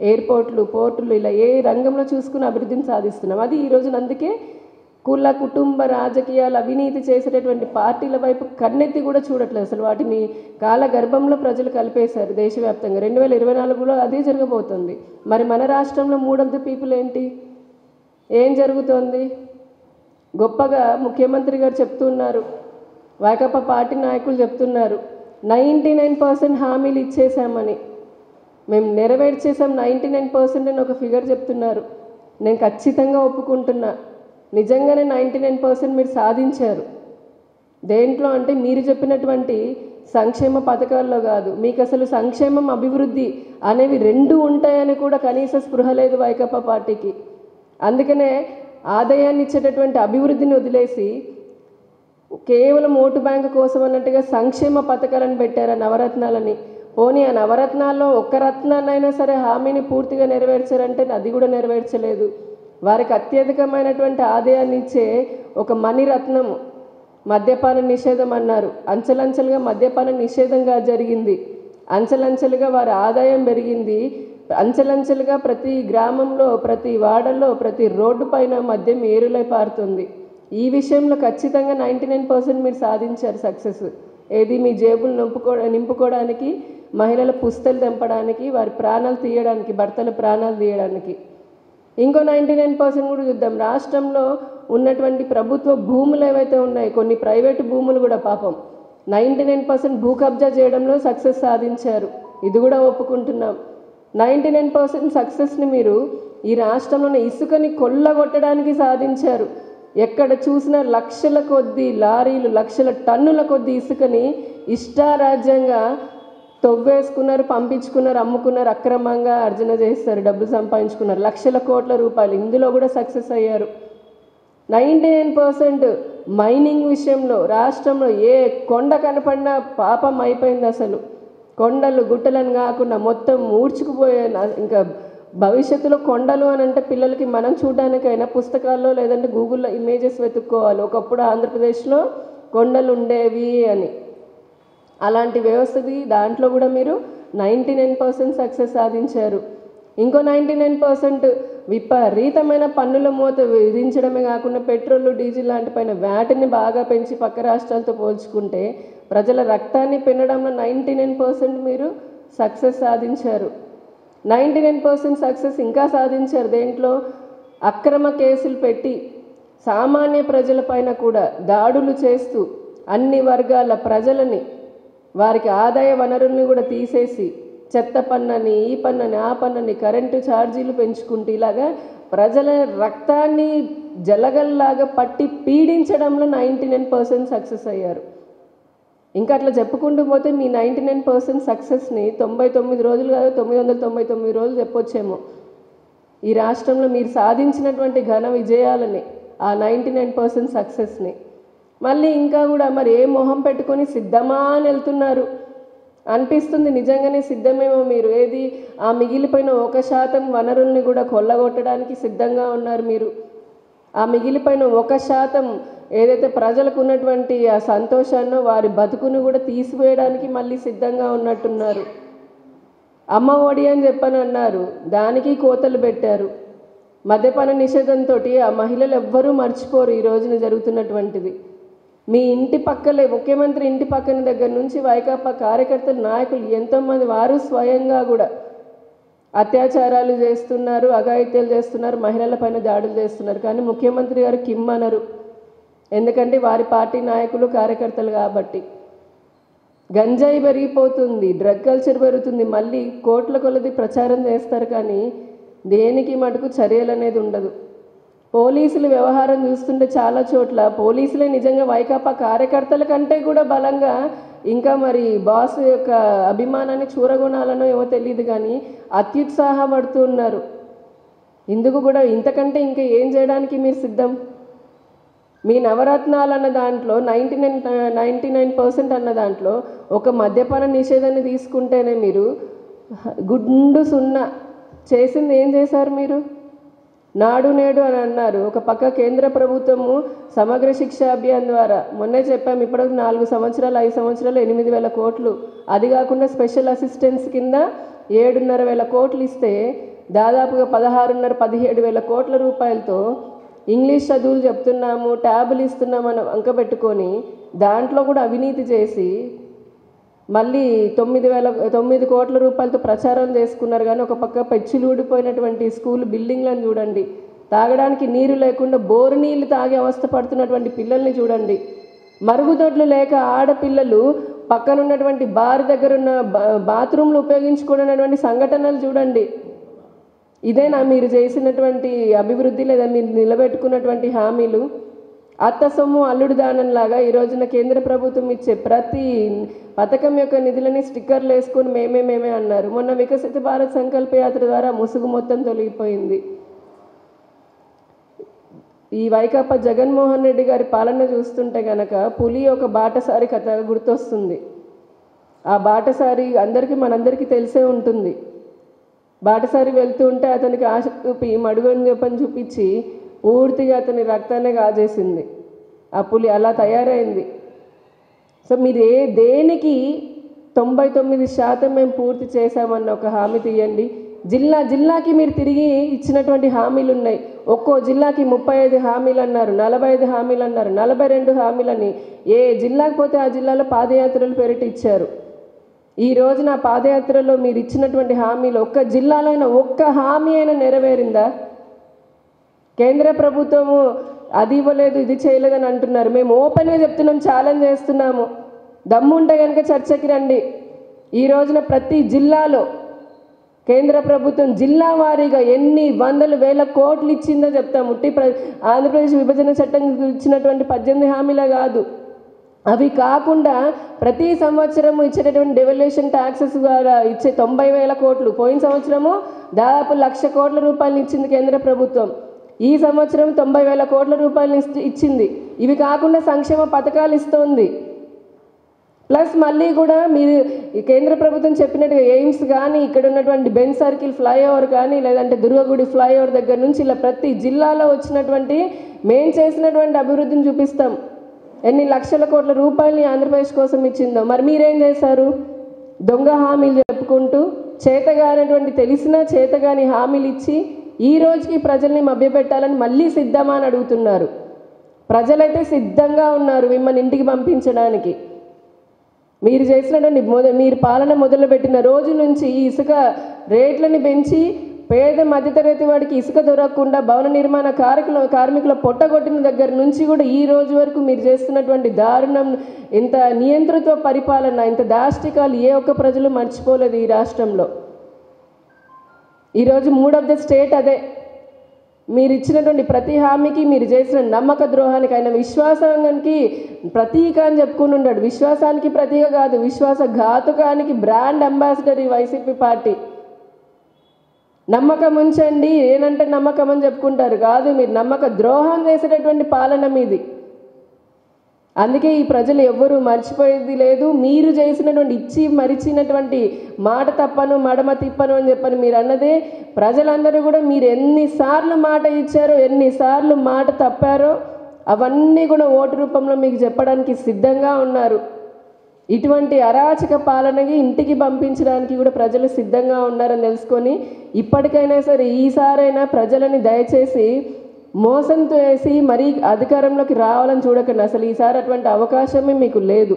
ఎయిర్పోర్ట్లు, పోర్టులు, ఇలా ఏ రంగంలో చూసుకుని అభివృద్ధిని సాధిస్తున్నాం. అది ఈ రోజున అందుకే కుల, కుటుంబ, రాజకీయాలు, అవినీతి చేసేటటువంటి పార్టీల వైపు కన్నెత్తి కూడా చూడట్లేదు. అసలు వాటిని కాలగర్భంలో ప్రజలు కలిపేశారు దేశవ్యాప్తంగా. 2024లో అదే జరగబోతుంది. మరి మన రాష్ట్రంలో 3 పీపుల్ ఏంటి? ఏం జరుగుతోంది? గొప్పగా ముఖ్యమంత్రి గారు చెప్తున్నారు, వైకాపా పార్టీ నాయకులు చెప్తున్నారు 99% హామీలు ఇచ్చేసామని. మేము నెరవేర్చేసాం 99% అని ఒక ఫిగర్ చెప్తున్నారు. నేను ఖచ్చితంగా ఒప్పుకుంటున్నా, నిజంగానే 99% మీరు సాధించారు. దేంట్లో అంటే మీరు చెప్పినటువంటి సంక్షేమ పథకాల్లో కాదు. మీకు అసలు సంక్షేమం, అభివృద్ధి అనేవి 2 ఉంటాయని కూడా కనీస స్పృహ లేదు వైకాపా పార్టీకి. అందుకనే ఆదాయాన్ని ఇచ్చేటటువంటి అభివృద్ధిని వదిలేసి కేవలం ఓటు బ్యాంకు కోసం అన్నట్టుగా సంక్షేమ పథకాలను పెట్టారు, నవరత్నాలని. పోనీ ఆ నవరత్నాల్లో ఒక్క రత్నాన్నైనా సరే హామీని పూర్తిగా నెరవేర్చారంటే అది కూడా నెరవేర్చలేదు. వారికి అత్యధికమైనటువంటి ఆదాయాన్ని ఇచ్చే ఒక మణిరత్నం మద్యపాన నిషేధం అన్నారు. అంచెలంచెలుగా మద్యపాన నిషేధంగా జరిగింది. అంచెలంచెలుగా వారి ఆదాయం పెరిగింది. అంచెలంచెలుగా ప్రతి గ్రామంలో, ప్రతి వాడల్లో, ప్రతి రోడ్డు పైన మద్యం ఏరులై పారుతుంది. ఈ విషయంలో ఖచ్చితంగా 99% మీరు సాధించారు సక్సెస్. ఏది? మీ జేబులు నింపుకోవడానికి, మహిళల పుస్తలు తెంపడానికి, వారి ప్రాణాలు తీయడానికి, భర్తల ప్రాణాలు తీయడానికి. ఇంకో 99% కూడా చూద్దాం. రాష్ట్రంలో ఉన్నటువంటి ప్రభుత్వ భూములు ఏవైతే ఉన్నాయో, కొన్ని ప్రైవేటు భూములు కూడా పాపం 99% భూ కబ్జా చేయడంలో సక్సెస్ సాధించారు. ఇది కూడా ఒప్పుకుంటున్నాం. 99% సక్సెస్ని మీరు ఈ రాష్ట్రంలోని ఇసుకని కొల్లగొట్టడానికి సాధించారు. ఎక్కడ చూసినా లక్షల కొద్దీ లారీలు, లక్షల టన్నుల కొద్దీ ఇసుకని ఇష్టారాజ్యంగా తవ్వేసుకున్నారు, పంపించుకున్నారు, అమ్ముకున్నారు, అక్రమంగా అర్జన చేస్తారు, డబ్బులు సంపాదించుకున్నారు, లక్షల కోట్ల రూపాయలు. ఇందులో కూడా సక్సెస్ అయ్యారు. 99% మైనింగ్ విషయంలో రాష్ట్రంలో ఏ కొండ కనపడినా పాపం అయిపోయింది. అసలు కొండలు గుట్టలను కాకుండా మొత్తం ఊడ్చుకుపోయే. ఇంకా భవిష్యత్తులో కొండలు అని అంటే పిల్లలకి మనం చూడడానికైనా పుస్తకాల్లో లేదంటే గూగుల్లో ఇమేజెస్ వెతుక్కోవాలి. ఒకప్పుడు ఆంధ్రప్రదేశ్లో కొండలు ఉండేవి అని. అలాంటి వ్యవస్థది. దాంట్లో కూడా మీరు 99% సక్సెస్ సాధించారు. ఇంకో 99% విపరీతమైన పన్నుల మూత విధించడమే కాకుండా పెట్రోల్, డీజిల్ లాంటి పైన వ్యాట్ని బాగా పెంచి పక్క రాష్ట్రాలతో పోల్చుకుంటే ప్రజల రక్తాన్ని పెనడంలో 99% మీరు సక్సెస్ సాధించారు. 99% సక్సెస్ ఇంకా సాధించారు. దేంట్లో? అక్రమ కేసులు పెట్టి సామాన్య ప్రజలపైన కూడా దాడులు చేస్తూ అన్ని వర్గాల ప్రజలని, వారికి ఆదాయ వనరుల్ని కూడా తీసేసి చెత్త పన్నని, ఈ పన్నని, ఆ పన్నని, కరెంటు ఛార్జీలు పెంచుకుంటూ ఇలాగా ప్రజల రక్తాన్ని జలగల్లాగా పట్టి పీడించడంలో 99% సక్సెస్ అయ్యారు. ఇంకా అట్లా చెప్పుకుంటూ పోతే మీ 99% సక్సెస్ని 99 రోజులు కాదు 999 రోజులు చెప్పొచ్చేమో. ఈ రాష్ట్రంలో మీరు సాధించినటువంటి ఘన విజయాలని, ఆ 99% సక్సెస్ని మళ్ళీ ఇంకా కూడా మరి ఏ మొహం పెట్టుకొని సిద్ధమా అని వెళ్తున్నారు అనిపిస్తుంది. నిజంగానే సిద్ధమేమో మీరు. ఏది? ఆ మిగిలిపోయిన 1% వనరుల్ని కూడా కొల్లగొట్టడానికి సిద్ధంగా ఉన్నారు మీరు. ఆ మిగిలిపోయిన 1% ఏదైతే ప్రజలకు ఉన్నటువంటి ఆ సంతోషాన్నో, వారి బతుకును కూడా తీసివేయడానికి మళ్ళీ సిద్ధంగా ఉన్నట్టున్నారు. అమ్మ ఒడి అని చెప్పని అన్నారు, దానికి కోతలు పెట్టారు. మద్యపాన నిషేధంతో ఆ మహిళలు ఎవ్వరూ మర్చిపోరు ఈ రోజున జరుగుతున్నటువంటిది. మీ ఇంటి పక్కలే, ముఖ్యమంత్రి ఇంటి పక్కన దగ్గర నుంచి వైకాపా కార్యకర్తలు, నాయకులు ఎంతోమంది వారు స్వయంగా కూడా అత్యాచారాలు చేస్తున్నారు, అఘాయిత్యాలు చేస్తున్నారు, మహిళల పైన దాడులు చేస్తున్నారు. కానీ ముఖ్యమంత్రి గారు కిమ్మనరు. ఎందుకంటే వారి పార్టీ నాయకులు, కార్యకర్తలు కాబట్టి. గంజాయి పెరిగిపోతుంది, డ్రగ్ కల్చర్ పెరుగుతుంది, మళ్ళీ కోట్ల కొలది ప్రచారం చేస్తారు. కానీ దేనికి మటుకు చర్యలు అనేది ఉండదు. పోలీసుల వ్యవహారం చూస్తుంటే చాలా చోట్ల పోలీసులే నిజంగా వైకాపా కార్యకర్తల కంటే కూడా బలంగా ఇంకా మరి బాస్ యొక్క అభిమానాన్ని చూరగొనాలనో ఏమో తెలియదు కానీ అత్యుత్సాహపడుతూ ఉన్నారు. ఇందుకు కూడా ఇంతకంటే ఇంకా ఏం చేయడానికి మీరు సిద్ధం? మీ నవరత్నాలు అన్న దాంట్లో 99% అన్న దాంట్లో ఒక మద్యపాన నిషేధాన్ని తీసుకుంటేనే మీరు గుండు సున్నా చేసింది ఏం చేశారు? మీరు నాడు నేడు అని అన్నారు. ఒక పక్క కేంద్ర ప్రభుత్వము సమగ్ర శిక్ష అభియాన్ ద్వారా మొన్నే చెప్పాము, ఇప్పటికి 4 సంవత్సరాలు 5 సంవత్సరాలు 8,000 కోట్లు, అది కాకుండా స్పెషల్ అసిస్టెన్స్ కింద 7,500 కోట్లు ఇస్తే దాదాపుగా 16,500-17,000 కోట్ల రూపాయలతో ఇంగ్లీష్ చదువులు చెప్తున్నాము, ట్యాబులు ఇస్తున్నామని అంకబెట్టుకొని దాంట్లో కూడా అవినీతి చేసి మళ్ళీ 9 కోట్ల రూపాయలతో ప్రచారం చేసుకున్నారు. కానీ ఒక పక్క పెచ్చులు ఊడిపోయినటువంటి స్కూల్ బిల్డింగ్లను చూడండి, తాగడానికి నీరు లేకుండా బోరు నీళ్ళు తాగే అవస్థ పడుతున్నటువంటి పిల్లల్ని చూడండి, మరుగుదొడ్లు లేక ఆడపిల్లలు పక్కనున్నటువంటి బార్ దగ్గర ఉన్న బాత్రూమ్లు ఉపయోగించుకున్నటువంటి సంఘటనలు చూడండి. ఇదేనా మీరు చేసినటువంటి అభివృద్ధి, లేదా మీరు నిలబెట్టుకున్నటువంటి హామీలు? అత్త సొమ్ము అల్లుడు దానంలాగా ఈ రోజున కేంద్ర ప్రభుత్వం ఇచ్చే ప్రతి పథకం యొక్క నిధులని స్టిక్కర్లు వేసుకొని మేమే అన్నారు. మొన్న వికసిత భారత్ సంకల్ప యాత్ర ద్వారా ముసుగు మొత్తం తొలగిపోయింది. ఈ వైకాపా జగన్మోహన్ రెడ్డి గారి పాలన చూస్తుంటే కనుక పులి ఒక బాటసారి కథ గుర్తొస్తుంది. ఆ బాటసారి మనందరికీ తెలిసే ఉంటుంది. బాటసారి వెళ్తూ ఉంటే అతనికి ఆశ చూపి మడుగని చెప్పని చూపించి పూర్తిగా అతని రక్తాన్ని కాజేసింది. ఆ పులి అలా తయారైంది. సో మీరు దేనికి 99% మేము పూర్తి చేశామన్న ఒక హామీ తీయండి. జిల్లాకి మీరు తిరిగి ఇచ్చినటువంటి హామీలు ఉన్నాయి. ఒక్కో జిల్లాకి 35 హామీలు అన్నారు, 45 హామీలు అన్నారు, 42 హామీలని ఏ జిల్లాకి పోతే ఆ జిల్లాలో పాదయాత్రలు పేరిట ఇచ్చారు. ఈ రోజున పాదయాత్రలో మీరు ఇచ్చినటువంటి హామీలు ఒక్క జిల్లాలో అయినా ఒక్క హామీ అయినా నెరవేరిందా? కేంద్ర ప్రభుత్వము అది ఇవ్వలేదు ఇది చేయలేదని అంటున్నారు. మేము ఓపెన్గా చెప్తున్నాం, ఛాలెంజ్ చేస్తున్నాము. దమ్ముంటే కనుక చర్చకి రండి. ఈ రోజున ప్రతి జిల్లాలో కేంద్ర ప్రభుత్వం జిల్లా వారీగా ఎన్ని వందల వేల కోట్లు ఇచ్చిందో చెప్తాము. ఆంధ్రప్రదేశ్ విభజన చట్టం ఇచ్చినటువంటి 18 హామీలే కాదు, అవి కాకుండా ప్రతి సంవత్సరము ఇచ్చేటటువంటి డెవల్యూషన్ ట్యాక్సెస్ ద్వారా ఇచ్చే 90,000 కోట్లు, పోయిన సంవత్సరము దాదాపు 1,00,000 కోట్ల రూపాయలు ఇచ్చింది కేంద్ర ప్రభుత్వం. ఈ సంవత్సరం 90,000 కోట్ల రూపాయలు ఇచ్చింది. ఇవి కాకుండా సంక్షేమ పథకాలు ఇస్తోంది. ప్లస్ మళ్ళీ కూడా మీరు కేంద్ర ప్రభుత్వం చెప్పినట్టుగా ఎయిమ్స్ కానీ, ఇక్కడ ఉన్నటువంటి బెన్ సర్కిల్ ఫ్లైఓవర్ కానీ, లేదంటే దుర్గగుడి ఫ్లైఓవర్ దగ్గర నుంచి ఇలా ప్రతి జిల్లాలో వచ్చినటువంటి మేము చేసినటువంటి అభివృద్ధిని చూపిస్తాం. ఎన్ని లక్షల కోట్ల రూపాయలని ఆంధ్రప్రదేశ్ కోసం ఇచ్చిందో. మరి మీరేం చేశారు? దొంగ హామీలు చెప్పుకుంటూ చేతగానటువంటి తెలిసినా చేతగాని హామీలు ఇచ్చి ఈ రోజుకి ప్రజల్ని మభ్యపెట్టాలని మళ్ళీ సిద్ధమా అని అడుగుతున్నారు. ప్రజలైతే సిద్ధంగా ఉన్నారు మిమ్మల్ని ఇంటికి పంపించడానికి. మీరు చేసినటువంటి మీరు పాలన మొదలుపెట్టిన రోజు నుంచి ఈ ఇసుక రేట్లని పెంచి పేద మధ్యతరగతి వాడికి ఇసుక దొరకకుండా భవన నిర్మాణ కార్మికుల పొట్టగొట్టిన దగ్గర నుంచి కూడా ఈ రోజు వరకు మీరు చేస్తున్నటువంటి దారుణం, ఇంత నియంతృత్వ పరిపాలన, ఇంత దాష్టికాలు ఏ ఒక్క ప్రజలు మర్చిపోలేదు ఈ రాష్ట్రంలో. ఈరోజు మూడ్ ఆఫ్ ద స్టేట్ అదే. మీరు ఇచ్చినటువంటి ప్రతి హామీకి, మీరు చేసిన నమ్మక ద్రోహానికి, ఆయన విశ్వాసానికి ప్రతీక అని చెప్పుకుని ఉన్నాడు. విశ్వాసానికి ప్రతీక కాదు, విశ్వాసఘాతుకానికి బ్రాండ్ అంబాసిడర్ ఈ వైసీపీ పార్టీ. నమ్మకం ఉంచండి, ఏనంటే నమ్మకం అని చెప్పుకుంటారు. కాదు, మీరు నమ్మక ద్రోహం చేసేటటువంటి పాలన మీది. అందుకే ఈ ప్రజలు ఎవ్వరూ మర్చిపోయేది లేదు. మీరు చేసినటువంటి ఇచ్చి మరిచినటువంటి మాట తప్పను మడమ తిప్పను అని చెప్పని మీరు అన్నదే. ప్రజలందరూ కూడా మీరు ఎన్నిసార్లు మాట ఇచ్చారో, ఎన్నిసార్లు మాట తప్పారో అవన్నీ కూడా ఓటు రూపంలో మీకు చెప్పడానికి సిద్ధంగా ఉన్నారు. ఇటువంటి అరాచక పాలనకి ఇంటికి పంపించడానికి కూడా ప్రజలు సిద్ధంగా ఉన్నారని తెలుసుకొని ఇప్పటికైనా సరే ఈసారైనా ప్రజలని దయచేసి మోసంతో వేసి మరీ అధికారంలోకి రావాలని చూడకండి. అసలు ఈసారి అటువంటి అవకాశమే మీకు లేదు.